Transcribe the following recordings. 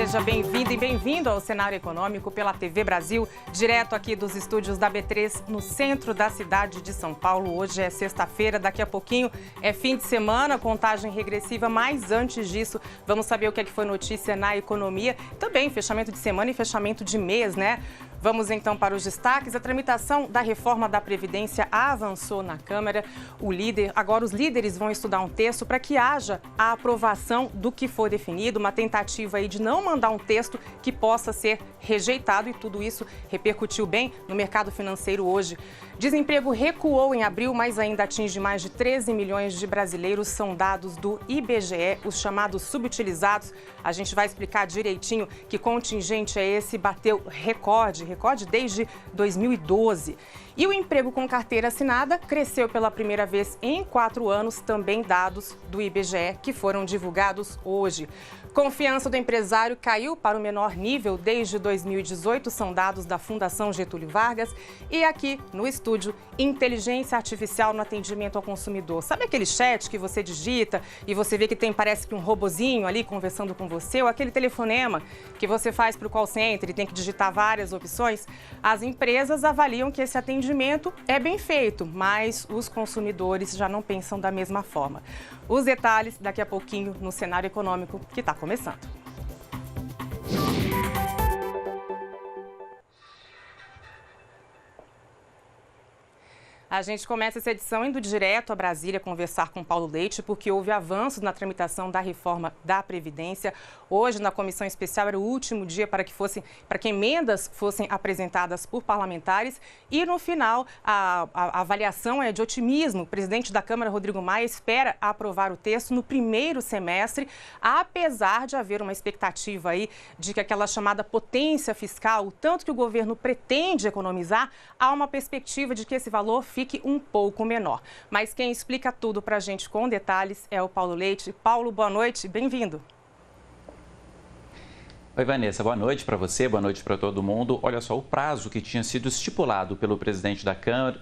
Seja bem-vindo e bem-vindo ao Cenário Econômico pela TV Brasil, direto aqui dos estúdios da B3, no centro da cidade de São Paulo. Hoje é sexta-feira, daqui a pouquinho é fim de semana, contagem regressiva, mas antes disso, vamos saber o que foi notícia na economia. Também fechamento de semana e fechamento de mês, né? Vamos então para os destaques. A tramitação da reforma da Previdência avançou na Câmara. Agora os líderes vão estudar um texto para que haja a aprovação do que for definido, uma tentativa aí de não mandar um texto que possa ser rejeitado, e tudo isso repercutiu bem no mercado financeiro hoje. Desemprego recuou em abril, mas ainda atinge mais de 13 milhões de brasileiros, são dados do IBGE, os chamados subutilizados. A gente vai explicar direitinho que contingente é esse, bateu recorde desde 2012. E o emprego com carteira assinada cresceu pela primeira vez em 4 anos, também dados do IBGE que foram divulgados hoje. Confiança do empresário caiu para o menor nível desde 2018, são dados da Fundação Getúlio Vargas. E aqui no estúdio, inteligência artificial no atendimento ao consumidor. Sabe aquele chat que você digita e você vê que parece que um robozinho ali conversando com você, ou aquele telefonema que você faz para o call center e tem que digitar várias opções? As empresas avaliam que esse atendimento é bem feito, mas os consumidores já não pensam da mesma forma. Os detalhes daqui a pouquinho no Cenário Econômico, que está começando. A gente começa essa edição indo direto a Brasília conversar com Paulo Leite, porque houve avanços na tramitação da reforma da Previdência. Hoje, na comissão especial, era o último dia para que emendas fossem apresentadas por parlamentares. E, no final, a avaliação é de otimismo. O presidente da Câmara, Rodrigo Maia, espera aprovar o texto no primeiro semestre, apesar de haver uma expectativa aí de que aquela chamada potência fiscal, o tanto que o governo pretende economizar, há uma perspectiva de que esse valor fique um pouco menor. Mas quem explica tudo para a gente com detalhes é o Paulo Leite. Paulo, boa noite, bem-vindo. Oi, Vanessa, boa noite para você, boa noite para todo mundo. Olha só, o prazo que tinha sido estipulado pelo presidente da Câmara,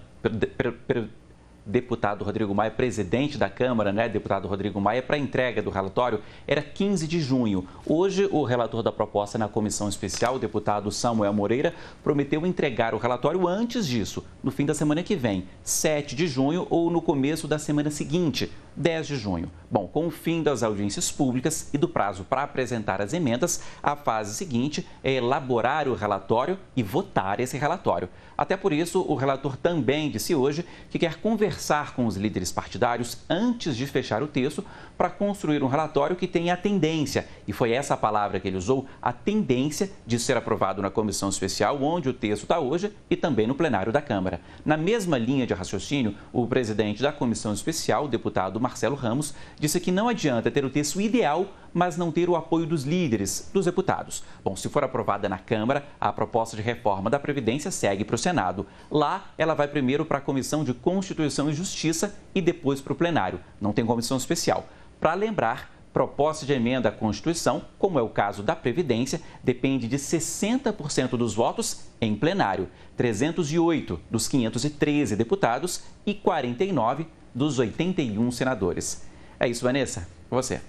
deputado Rodrigo Maia, presidente da Câmara, né, deputado Rodrigo Maia, para a entrega do relatório era 15 de junho. Hoje, o relator da proposta na comissão especial, o deputado Samuel Moreira, prometeu entregar o relatório antes disso, no fim da semana que vem, 7 de junho ou no começo da semana seguinte, 10 de junho. Bom, com o fim das audiências públicas e do prazo para apresentar as emendas, a fase seguinte é elaborar o relatório e votar esse relatório. Até por isso, o relator também disse hoje que quer conversar com os líderes partidários antes de fechar o texto para construir um relatório que tenha a tendência, e foi essa a palavra que ele usou, a tendência de ser aprovado na comissão especial, onde o texto está hoje, e também no plenário da Câmara. Na mesma linha de raciocínio, o presidente da comissão especial, o deputado Marcelo Ramos, disse que não adianta ter o texto ideal, mas não ter o apoio dos líderes, dos deputados. Bom, se for aprovada na Câmara, a proposta de reforma da Previdência segue para o Senado. Lá, ela vai primeiro para a Comissão de Constituição e Justiça e depois para o plenário. Não tem comissão especial. Para lembrar, proposta de emenda à Constituição, como é o caso da Previdência, depende de 60% dos votos em plenário, 308 dos 513 deputados e 49 dos 81 senadores. É isso, Vanessa. Você.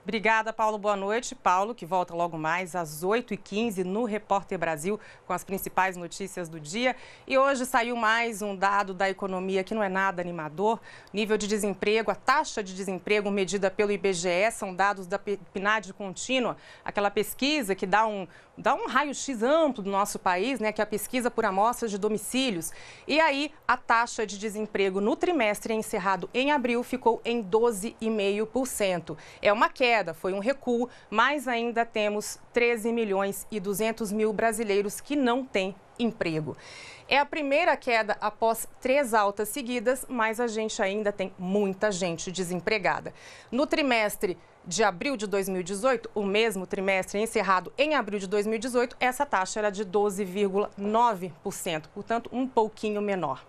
Obrigada, Paulo. Boa noite. Paulo, que volta logo mais às 8h15 no Repórter Brasil com as principais notícias do dia. E hoje saiu mais um dado da economia que não é nada animador. Nível de desemprego, a taxa de desemprego medida pelo IBGE, são dados da PNAD contínua, aquela pesquisa que dá um raio-x amplo do nosso país, né, que é a pesquisa por amostras de domicílios. E aí, a taxa de desemprego no trimestre encerrado em abril ficou em 12,5%. É uma queda, foi um recuo, mas ainda temos 13 milhões e 200 mil brasileiros que não têm emprego. É a primeira queda após 3 altas seguidas, mas a gente ainda tem muita gente desempregada. No trimestre de abril de 2018, o mesmo trimestre encerrado em abril de 2018, essa taxa era de 12,9%, portanto, um pouquinho menor.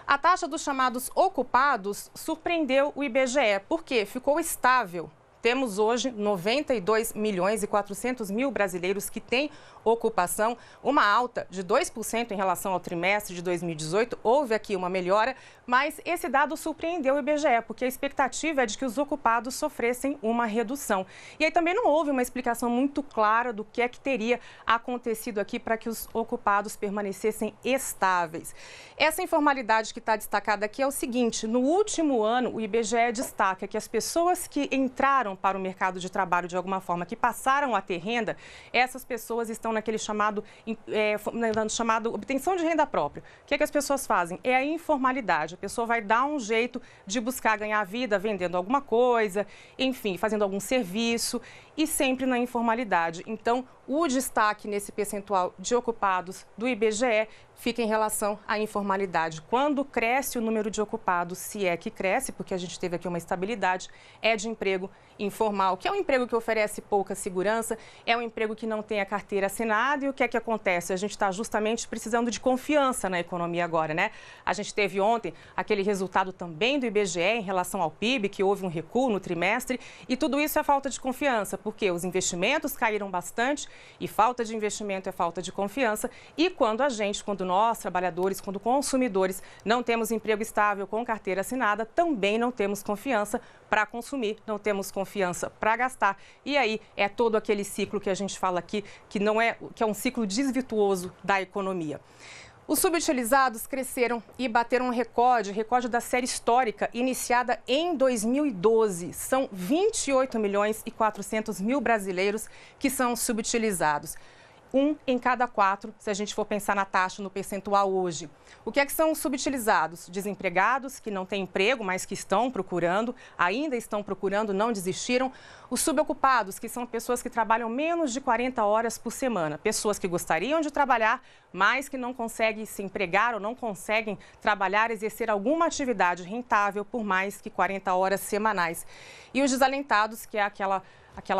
A taxa dos chamados ocupados surpreendeu o IBGE, porque ficou estável temos hoje 92 milhões e 400 mil brasileiros que têm ocupação, uma alta de 2% em relação ao trimestre de 2018. Houve aqui uma melhora, mas esse dado surpreendeu o IBGE, porque a expectativa é de que os ocupados sofressem uma redução. E aí também não houve uma explicação muito clara do que é que teria acontecido aqui para que os ocupados permanecessem estáveis. Essa informalidade que está destacada aqui é o seguinte: no último ano, o IBGE destaca que as pessoas que entraram para o mercado de trabalho de alguma forma, que passaram a ter renda, essas pessoas estão naquele chamado obtenção de renda própria. O que é que as pessoas fazem? É a informalidade. A pessoa vai dar um jeito de buscar ganhar vida vendendo alguma coisa, enfim, fazendo algum serviço e sempre na informalidade. Então, o destaque nesse percentual de ocupados do IBGE fica em relação à informalidade. Quando cresce o número de ocupados, se é que cresce, porque a gente teve aqui uma estabilidade, é de emprego informal, que é um emprego que oferece pouca segurança, é um emprego que não tem a carteira assinada. E o que é que acontece? A gente está justamente precisando de confiança na economia agora, né? A gente teve ontem aquele resultado também do IBGE em relação ao PIB, que houve um recuo no trimestre, e tudo isso é falta de confiança, porque os investimentos caíram bastante e falta de investimento é falta de confiança. E quando nós, trabalhadores, quando consumidores, não temos emprego estável com carteira assinada, também não temos confiança para consumir, não temos confiança para gastar. E aí é todo aquele ciclo que a gente fala aqui, que é um ciclo desvirtuoso da economia. Os subutilizados cresceram e bateram um recorde da série histórica iniciada em 2012. São 28 milhões e 400 mil brasileiros que são subutilizados. 1 em cada 4, se a gente for pensar na taxa, no percentual hoje. O que é que são os subutilizados? Desempregados, que não têm emprego, mas que estão procurando, ainda estão procurando, não desistiram. Os subocupados, que são pessoas que trabalham menos de 40 horas por semana. Pessoas que gostariam de trabalhar, mas que não conseguem se empregar ou não conseguem trabalhar, exercer alguma atividade rentável por mais que 40 horas semanais. E os desalentados, que é aquela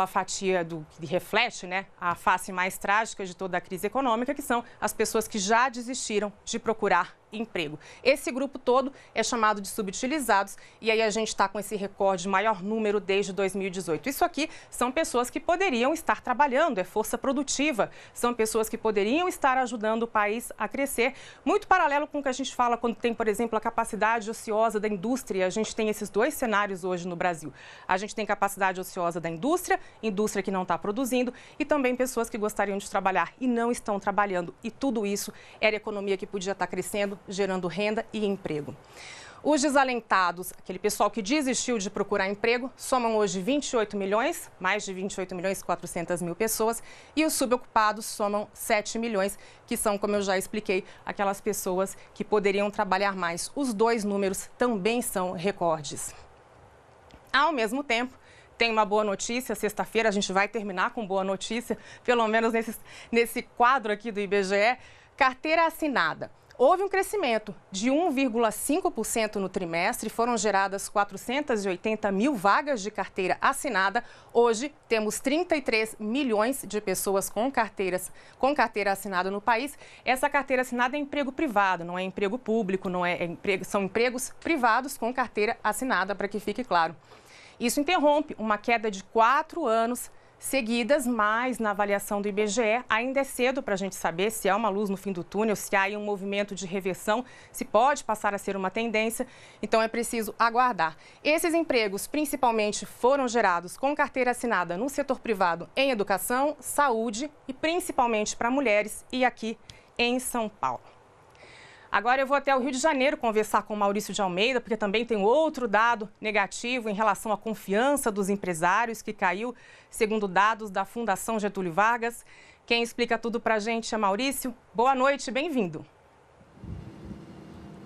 fatia que reflete, né, a face mais trágica de toda a crise econômica, que são as pessoas que já desistiram de procurar emprego. Esse grupo todo é chamado de subutilizados e aí a gente está com esse recorde maior número desde 2018. Isso aqui são pessoas que poderiam estar trabalhando, é força produtiva, são pessoas que poderiam estar ajudando o país a crescer, muito paralelo com o que a gente fala quando tem, por exemplo, a capacidade ociosa da indústria. A gente tem esses dois cenários hoje no Brasil. A gente tem capacidade ociosa da indústria que não está produzindo, e também pessoas que gostariam de trabalhar e não estão trabalhando. E tudo isso era economia que podia estar crescendo, gerando renda e emprego. Os desalentados, aquele pessoal que desistiu de procurar emprego, somam hoje 28 milhões, mais de 28 milhões e 400 mil pessoas, e os subocupados somam 7 milhões, que são, como eu já expliquei, aquelas pessoas que poderiam trabalhar mais. Os dois números também são recordes. Ao mesmo tempo, tem uma boa notícia. Sexta-feira a gente vai terminar com boa notícia, pelo menos nesse quadro aqui do IBGE. Carteira assinada. Houve um crescimento de 1,5% no trimestre, foram geradas 480 mil vagas de carteira assinada. Hoje temos 33 milhões de pessoas com carteira assinada no país. Essa carteira assinada é emprego privado, não é emprego público, são empregos privados com carteira assinada, para que fique claro. Isso interrompe uma queda de 4 anos seguidas, mas na avaliação do IBGE ainda é cedo para a gente saber se há uma luz no fim do túnel, se há um movimento de reversão, se pode passar a ser uma tendência. Então é preciso aguardar. Esses empregos principalmente foram gerados com carteira assinada no setor privado em educação, saúde e principalmente para mulheres e aqui em São Paulo. Agora eu vou até o Rio de Janeiro conversar com o Maurício de Almeida, porque também tem outro dado negativo em relação à confiança dos empresários, que caiu, segundo dados da Fundação Getúlio Vargas. Quem explica tudo para a gente é Maurício. Boa noite, bem-vindo.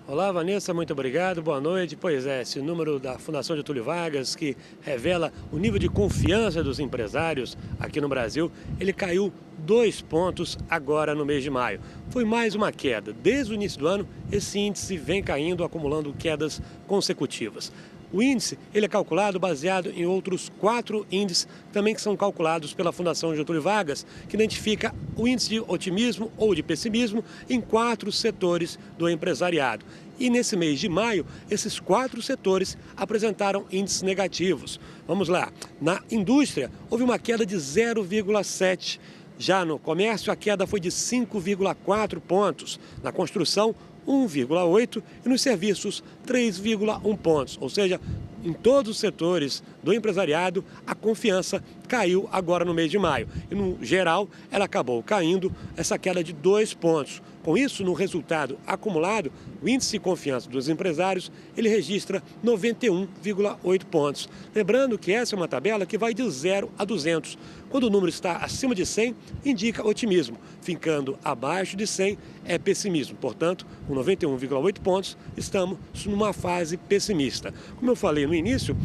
Olá, Vanessa, muito obrigado, boa noite. Pois é, esse número da Fundação Getúlio Vargas, que revela o nível de confiança dos empresários aqui no Brasil, ele caiu 2 pontos agora no mês de maio. Foi mais uma queda. Desde o início do ano, esse índice vem caindo, acumulando quedas consecutivas. O índice ele é calculado baseado em outros 4 índices também que são calculados pela Fundação Getúlio Vargas, que identifica o índice de otimismo ou de pessimismo em 4 setores do empresariado. E nesse mês de maio, esses 4 setores apresentaram índices negativos. Vamos lá. Na indústria, houve uma queda de 0,7. Já no comércio, a queda foi de 5,4 pontos. Na construção, 1,8 e nos serviços 3,1 pontos, ou seja, em todos os setores do empresariado a confiança caiu agora no mês de maio e no geral ela acabou caindo essa queda de 2 pontos. Com isso, no resultado acumulado, o índice de confiança dos empresários ele registra 91,8 pontos. Lembrando que essa é uma tabela que vai de 0 a 200. Quando o número está acima de 100, indica otimismo. Ficando abaixo de 100 é pessimismo. Portanto, com 91,8 pontos, estamos numa fase pessimista. Como eu falei no início,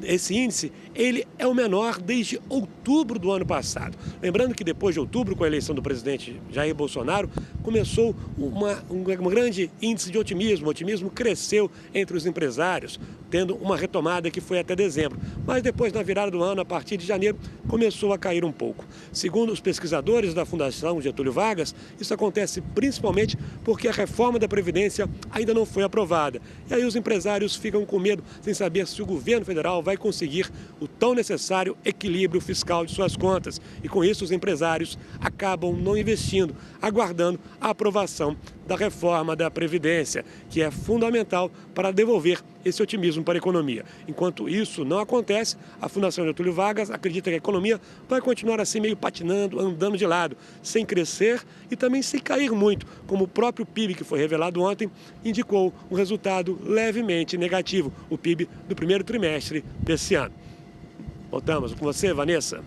esse índice ele é o menor desde outubro do ano passado. Lembrando que depois de outubro, com a eleição do presidente Jair Bolsonaro, começou um grande índice de otimismo. O otimismo cresceu entre os empresários, tendo uma retomada que foi até dezembro. Mas depois, na virada do ano, a partir de janeiro, começou a cair um pouco. Segundo os pesquisadores da Fundação Getúlio Vargas, isso acontece principalmente porque a reforma da Previdência ainda não foi aprovada. E aí os empresários ficam com medo, sem saber se o governo federal vai conseguir o tão necessário equilíbrio fiscal de suas contas. E com isso os empresários acabam não investindo, aguardando a aprovação da reforma da Previdência, que é fundamental para devolver esse otimismo para a economia. Enquanto isso não acontece, a Fundação Getúlio Vargas acredita que a economia vai continuar assim meio patinando, andando de lado, sem crescer e também sem cair muito, como o próprio PIB que foi revelado ontem indicou um resultado levemente negativo, o PIB do primeiro trimestre desse ano. Voltamos com você, Vanessa.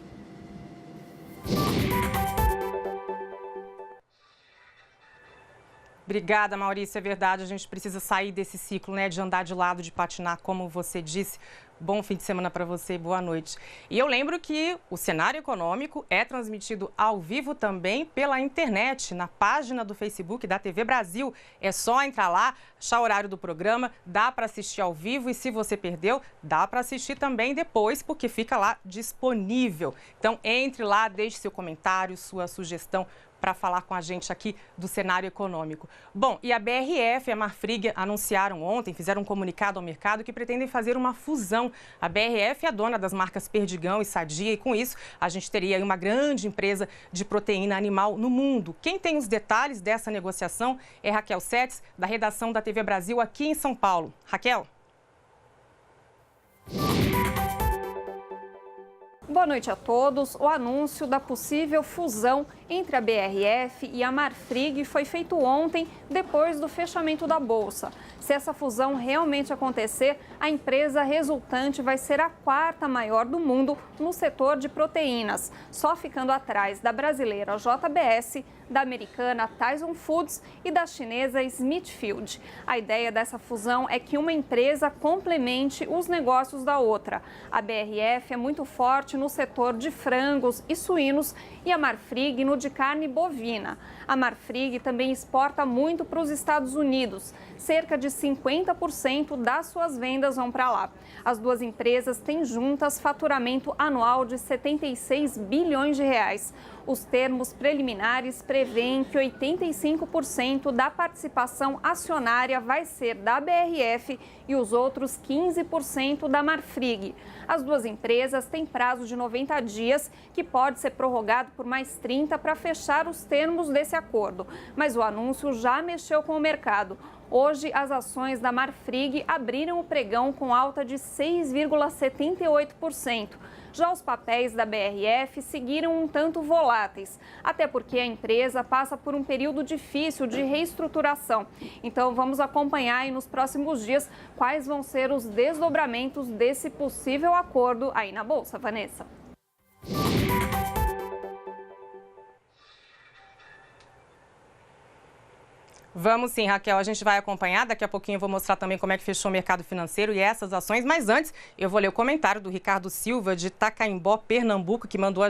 Obrigada, Maurício. É verdade, a gente precisa sair desse ciclo, né, de andar de lado, de patinar, como você disse. Bom fim de semana para você e boa noite. E eu lembro que o Cenário Econômico é transmitido ao vivo também pela internet, na página do Facebook da TV Brasil. É só entrar lá, achar o horário do programa, dá para assistir ao vivo e se você perdeu, dá para assistir também depois, porque fica lá disponível. Então, entre lá, deixe seu comentário, sua sugestão para falar com a gente aqui do Cenário Econômico. Bom, e a BRF e a Marfrig anunciaram ontem, fizeram um comunicado ao mercado que pretendem fazer uma fusão. A BRF é a dona das marcas Perdigão e Sadia e com isso a gente teria uma grande empresa de proteína animal no mundo. Quem tem os detalhes dessa negociação é Raquel Setes, da redação da TV Brasil aqui em São Paulo. Raquel. Boa noite a todos. O anúncio da possível fusão entre a BRF e a Marfrig foi feito ontem, depois do fechamento da Bolsa. Se essa fusão realmente acontecer, a empresa resultante vai ser a 4ª maior do mundo no setor de proteínas, só ficando atrás da brasileira JBS, da americana Tyson Foods e da chinesa Smithfield. A ideia dessa fusão é que uma empresa complemente os negócios da outra. A BRF é muito forte no setor de frangos e suínos e a Marfrig no de carne bovina. A Marfrig também exporta muito para os Estados Unidos. Cerca de 50% das suas vendas vão para lá. As duas empresas têm juntas faturamento anual de 76 bilhões de reais. Os termos preliminares prevêem que 85% da participação acionária vai ser da BRF e os outros 15% da Marfrig. As duas empresas têm prazo de 90 dias, que pode ser prorrogado por mais 30 para fechar os termos desse acordo. Mas o anúncio já mexeu com o mercado. Hoje, as ações da Marfrig abriram o pregão com alta de 6,78%. Já os papéis da BRF seguiram um tanto voláteis, até porque a empresa passa por um período difícil de reestruturação. Então, vamos acompanhar aí nos próximos dias quais vão ser os desdobramentos desse possível acordo aí na Bolsa, Vanessa. Vamos sim, Raquel. A gente vai acompanhar. Daqui a pouquinho eu vou mostrar também como é que fechou o mercado financeiro e essas ações. Mas antes, eu vou ler o comentário do Ricardo Silva, de Tacaimbó, Pernambuco, que mandou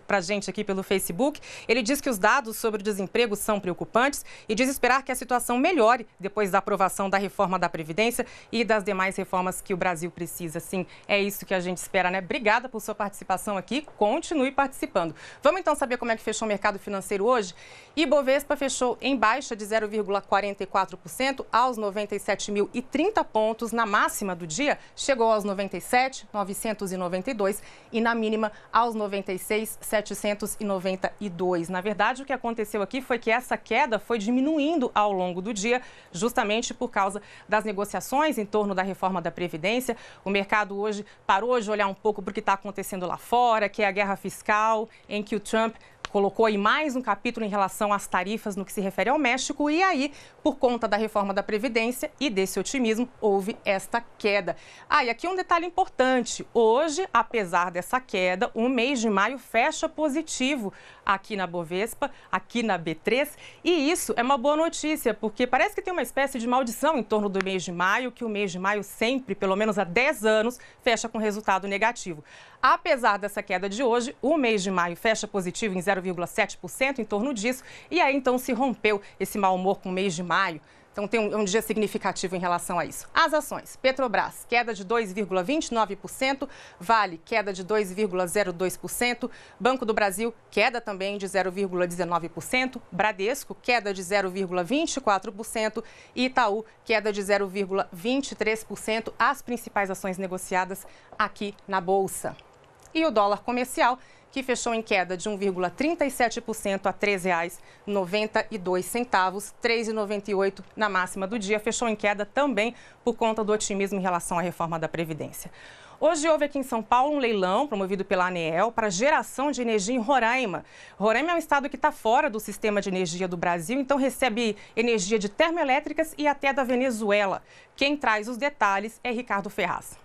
pra gente aqui pelo Facebook. Ele diz que os dados sobre o desemprego são preocupantes e diz esperar que a situação melhore depois da aprovação da reforma da Previdência e das demais reformas que o Brasil precisa. Sim, é isso que a gente espera, né? Obrigada por sua participação aqui. Continue participando. Vamos então saber como é que fechou o mercado financeiro hoje? Ibovespa fechou em baixa de 0,44% aos 97.030 pontos. Na máxima do dia, chegou aos 97.992 e na mínima aos 96.792. Na verdade, o que aconteceu aqui foi que essa queda foi diminuindo ao longo do dia, justamente por causa das negociações em torno da reforma da Previdência. O mercado hoje parou de olhar um pouco para o que está acontecendo lá fora, que é a guerra fiscal, em que o Trump colocou aí mais um capítulo em relação às tarifas no que se refere ao México e aí, por conta da reforma da Previdência e desse otimismo, houve esta queda. E aqui um detalhe importante. Hoje, apesar dessa queda, o mês de maio fecha positivo aqui na Bovespa, aqui na B3 e isso é uma boa notícia, porque parece que tem uma espécie de maldição em torno do mês de maio, que o mês de maio sempre, pelo menos há 10 anos, fecha com resultado negativo. Apesar dessa queda de hoje, o mês de maio fecha positivo em 0,7%, em torno disso, e aí então se rompeu esse mau humor com o mês de maio. Então tem um dia significativo em relação a isso. As ações: Petrobras, queda de 2,29%, Vale, queda de 2,02%, Banco do Brasil, queda também de 0,19%, Bradesco, queda de 0,24% e Itaú, queda de 0,23%, as principais ações negociadas aqui na Bolsa. E o dólar comercial, que fechou em queda de 1,37% a R$ 3,92, 3,98 na máxima do dia. Fechou em queda também por conta do otimismo em relação à reforma da Previdência. Hoje houve aqui em São Paulo um leilão promovido pela ANEEL para geração de energia em Roraima. Roraima é um estado que está fora do sistema de energia do Brasil, então recebe energia de termoelétricas e até da Venezuela. Quem traz os detalhes é Ricardo Ferraz.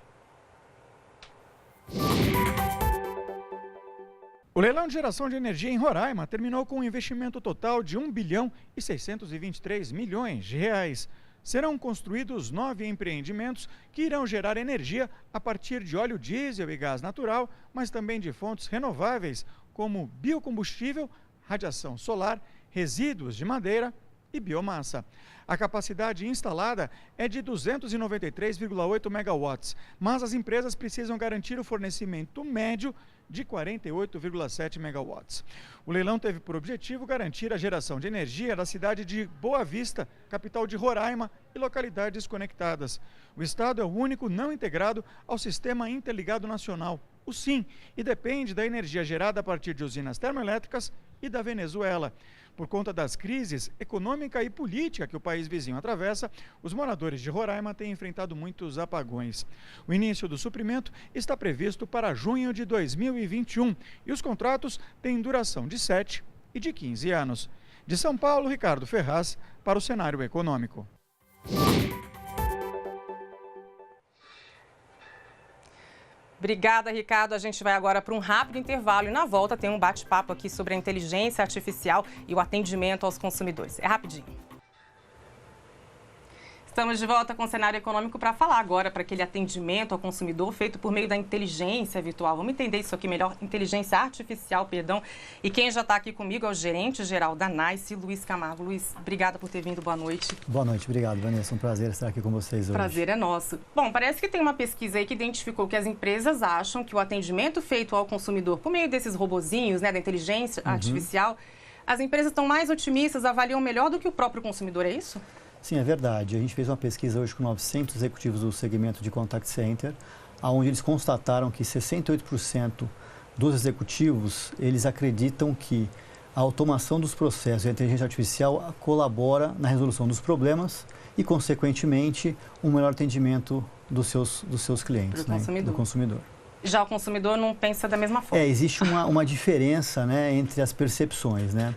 O leilão de geração de energia em Roraima terminou com um investimento total de R$ 1.623 bilhões. Serão construídos 9 empreendimentos que irão gerar energia a partir de óleo diesel e gás natural, mas também de fontes renováveis, como biocombustível, radiação solar, resíduos de madeira e biomassa. A capacidade instalada é de 293,8 megawatts, mas as empresas precisam garantir o fornecimento médio de 48,7 megawatts. O leilão teve por objetivo garantir a geração de energia da cidade de Boa Vista, capital de Roraima, e localidades conectadas. O estado é o único não integrado ao Sistema Interligado Nacional, o SIN, e depende da energia gerada a partir de usinas termoelétricas e da Venezuela. Por conta das crises econômica e política que o país vizinho atravessa, os moradores de Roraima têm enfrentado muitos apagões. O início do suprimento está previsto para junho de 2021 e os contratos têm duração de 7 e de 15 anos. De São Paulo, Ricardo Ferraz, para o Cenário Econômico. Obrigada, Ricardo. A gente vai agora para um rápido intervalo e na volta tem um bate-papo aqui sobre a inteligência artificial e o atendimento aos consumidores. É rapidinho. Estamos de volta com o Cenário Econômico para falar agora para aquele atendimento ao consumidor feito por meio da inteligência virtual. Vamos entender isso aqui melhor, inteligência artificial, perdão. E quem já está aqui comigo é o gerente-geral da NICE, Luiz Camargo. Luiz, obrigada por ter vindo, boa noite. Boa noite, obrigado, Vanessa. Um prazer estar aqui com vocês hoje. Prazer é nosso. Bom, parece que tem uma pesquisa aí que identificou que as empresas acham que o atendimento feito ao consumidor por meio desses robozinhos, né, da inteligência artificial, as empresas estão mais otimistas, avaliam melhor do que o próprio consumidor, é isso? Sim, é verdade. A gente fez uma pesquisa hoje com 900 executivos do segmento de contact center, onde eles constataram que 68% dos executivos, eles acreditam que a automação dos processos e a inteligência artificial colabora na resolução dos problemas e, consequentemente, um melhor atendimento dos seus clientes, do consumidor. Já o consumidor não pensa da mesma forma. Existe uma diferença, né, entre as percepções, né?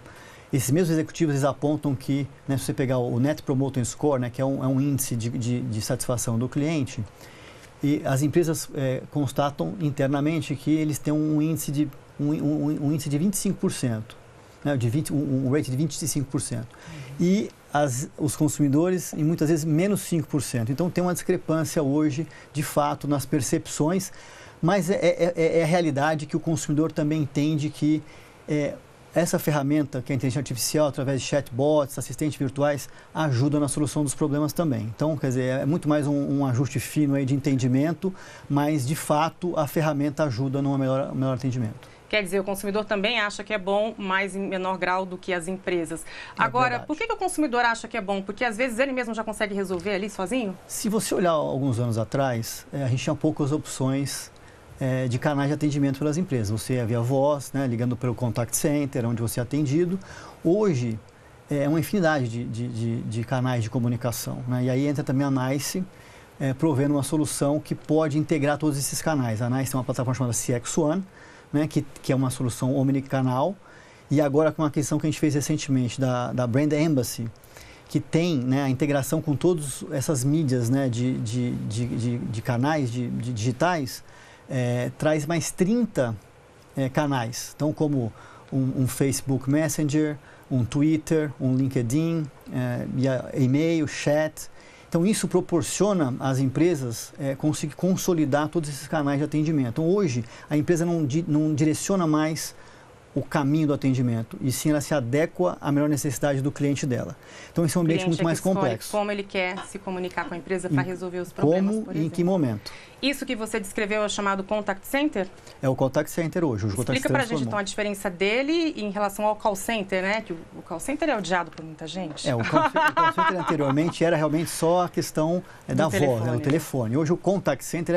Esses mesmos executivos eles apontam que, né, se você pegar o Net Promoter Score, né, que é um índice de satisfação do cliente, e as empresas constatam internamente que eles têm um índice de 25%, né, um rate de 25%. E os consumidores e muitas vezes menos 5%. Então tem uma discrepância hoje, de fato, nas percepções, mas é a realidade que o consumidor também entende que essa ferramenta, que é a inteligência artificial, através de chatbots, assistentes virtuais, ajuda na solução dos problemas também. Então, quer dizer, é muito mais um ajuste fino aí de entendimento, mas, de fato, a ferramenta ajuda no melhor atendimento. Quer dizer, o consumidor também acha que é bom, mas em menor grau do que as empresas. Agora, por que o consumidor acha que é bom? Porque, às vezes, ele mesmo já consegue resolver ali sozinho? Se você olhar alguns anos atrás, a gente tinha poucas opções de canais de atendimento pelas empresas. Você ia via voz, né, ligando pelo contact center, onde você é atendido. Hoje, é uma infinidade de canais de comunicação, né? E aí entra também a NICE, provendo uma solução que pode integrar todos esses canais. A NICE tem uma plataforma chamada CX1, né, que é uma solução omnicanal. E agora com uma aquisição que a gente fez recentemente da Brand Embassy, que tem, né, a integração com todas essas mídias, né, de canais digitais, traz mais 30 canais, então como um Facebook Messenger, um Twitter, um LinkedIn, e-mail, chat. Então isso proporciona às empresas conseguir consolidar todos esses canais de atendimento. Então hoje a empresa não direciona mais o caminho do atendimento, e sim ela se adequa à melhor necessidade do cliente dela. Então esse é um ambiente muito mais complexo. Como ele quer se comunicar com a empresa para resolver os problemas, como e em que momento. Isso que você descreveu é chamado contact center? É o contact center hoje. Explica para a gente então a diferença dele em relação ao call center, né? Que o call center é odiado por muita gente. O call center anteriormente era realmente só a questão da voz, do telefone. Hoje o contact center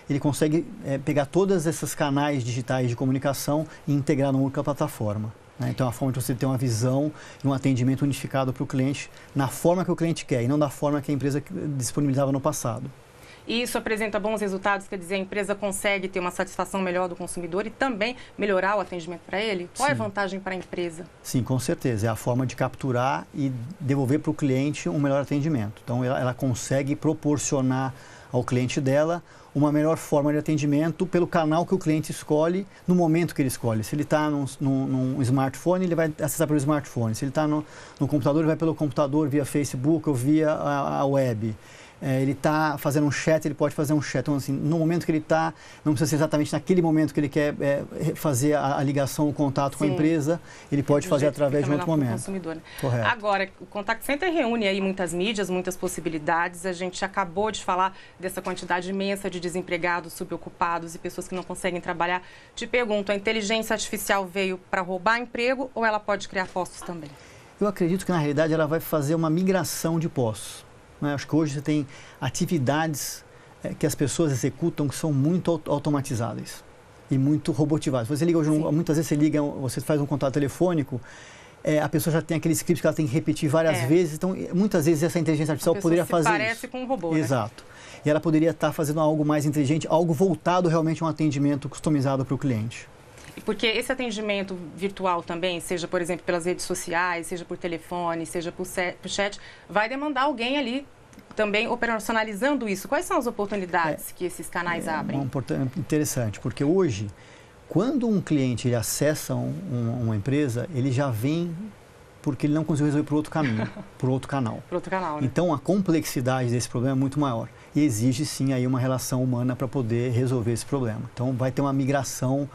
ele consegue pegar todos esses canais digitais de comunicação e integrar numa única plataforma. Então, é uma forma de você ter uma visão e um atendimento unificado para o cliente na forma que o cliente quer e não da forma que a empresa disponibilizava no passado. E isso apresenta bons resultados, quer dizer, a empresa consegue ter uma satisfação melhor do consumidor e também melhorar o atendimento para ele? Qual é a vantagem para a empresa? Sim, com certeza. É a forma de capturar e devolver para o cliente um melhor atendimento. Então, ela consegue proporcionar ao cliente dela uma melhor forma de atendimento pelo canal que o cliente escolhe no momento que ele escolhe. Se ele está num smartphone, ele vai acessar pelo smartphone. Se ele está no computador, ele vai pelo computador via Facebook ou via a web. Ele está fazendo um chat, ele pode fazer um chat. Então, assim, no momento que ele está, não precisa ser exatamente naquele momento que ele quer fazer a ligação, o contato com a empresa, ele pode fazer através de outro momento. Consumidor, né? Correto. Agora, o Contact Center reúne aí muitas mídias, muitas possibilidades. A gente acabou de falar dessa quantidade imensa de desempregados, subocupados e pessoas que não conseguem trabalhar. Te pergunto, a inteligência artificial veio para roubar emprego ou ela pode criar postos também? Eu acredito que, na realidade, ela vai fazer uma migração de postos. Acho que hoje você tem atividades que as pessoas executam que são muito automatizáveis e muito robotizadas. Você liga hoje, muitas vezes você faz um contato telefônico, a pessoa já tem aquele script que ela tem que repetir várias vezes, então muitas vezes essa inteligência artificial poderia fazer isso. Parece com um robô, Exato. Né? E ela poderia estar fazendo algo mais inteligente, algo voltado realmente a um atendimento customizado para o cliente. Porque esse atendimento virtual também, seja, por exemplo, pelas redes sociais, seja por telefone, seja por chat, vai demandar alguém ali também operacionalizando isso. Quais são as oportunidades que esses canais abrem? Interessante, porque hoje, quando um cliente ele acessa uma empresa, ele já vem porque ele não conseguiu resolver por outro caminho, por outro canal. Por outro canal, né? Então, a complexidade desse problema é muito maior. E exige, sim, aí uma relação humana para poder resolver esse problema. Então, vai ter uma migração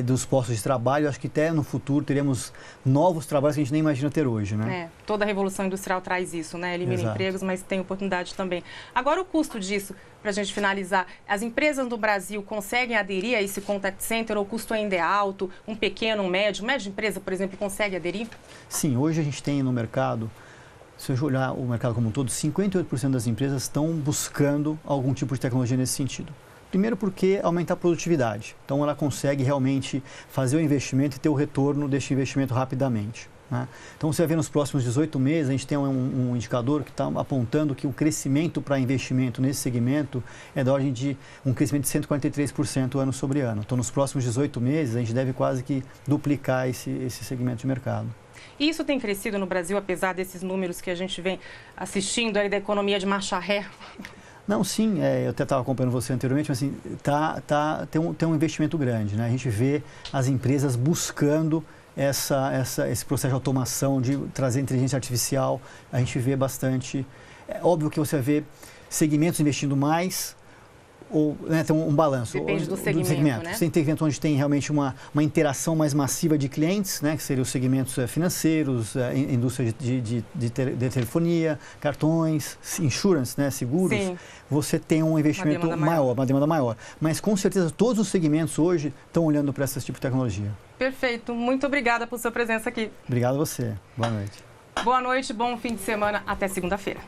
dos postos de trabalho. Acho que até no futuro teremos novos trabalhos que a gente nem imagina ter hoje, né? Toda a revolução industrial traz isso, né? Elimina empregos, mas tem oportunidade também. Agora, o custo disso, para a gente finalizar, as empresas no Brasil conseguem aderir a esse contact center ou o custo ainda é alto? Um pequeno, um médio empresa, por exemplo, consegue aderir? Sim, hoje a gente tem no mercado, se eu olhar o mercado como um todo, 58% das empresas estão buscando algum tipo de tecnologia nesse sentido. Primeiro porque aumenta a produtividade. Então, ela consegue realmente fazer o investimento e ter o retorno deste investimento rapidamente, né? Então, você vai ver nos próximos 18 meses, a gente tem um indicador que está apontando que o crescimento para investimento nesse segmento é da ordem de um crescimento de 143% ano sobre ano. Então, nos próximos 18 meses, a gente deve quase que duplicar esse segmento de mercado. E isso tem crescido no Brasil, apesar desses números que a gente vem assistindo aí da economia de marcha ré? Não, sim, eu até estava acompanhando você anteriormente, mas assim, tem um investimento grande, né? A gente vê as empresas buscando esse processo de automação, de trazer inteligência artificial, a gente vê bastante. É óbvio que você vê segmentos investindo mais, ou né, tem um balanço. Depende do segmento, né? Você tem segmentos onde tem realmente uma interação mais massiva de clientes, né, que seriam os segmentos financeiros, indústria de telefonia, cartões, insurance, né, seguros. Sim. Você tem um investimento uma demanda maior. Mas com certeza todos os segmentos hoje estão olhando para esse tipo de tecnologia. Perfeito. Muito obrigada por sua presença aqui. Obrigado a você. Boa noite. Boa noite, bom fim de semana. Até segunda-feira.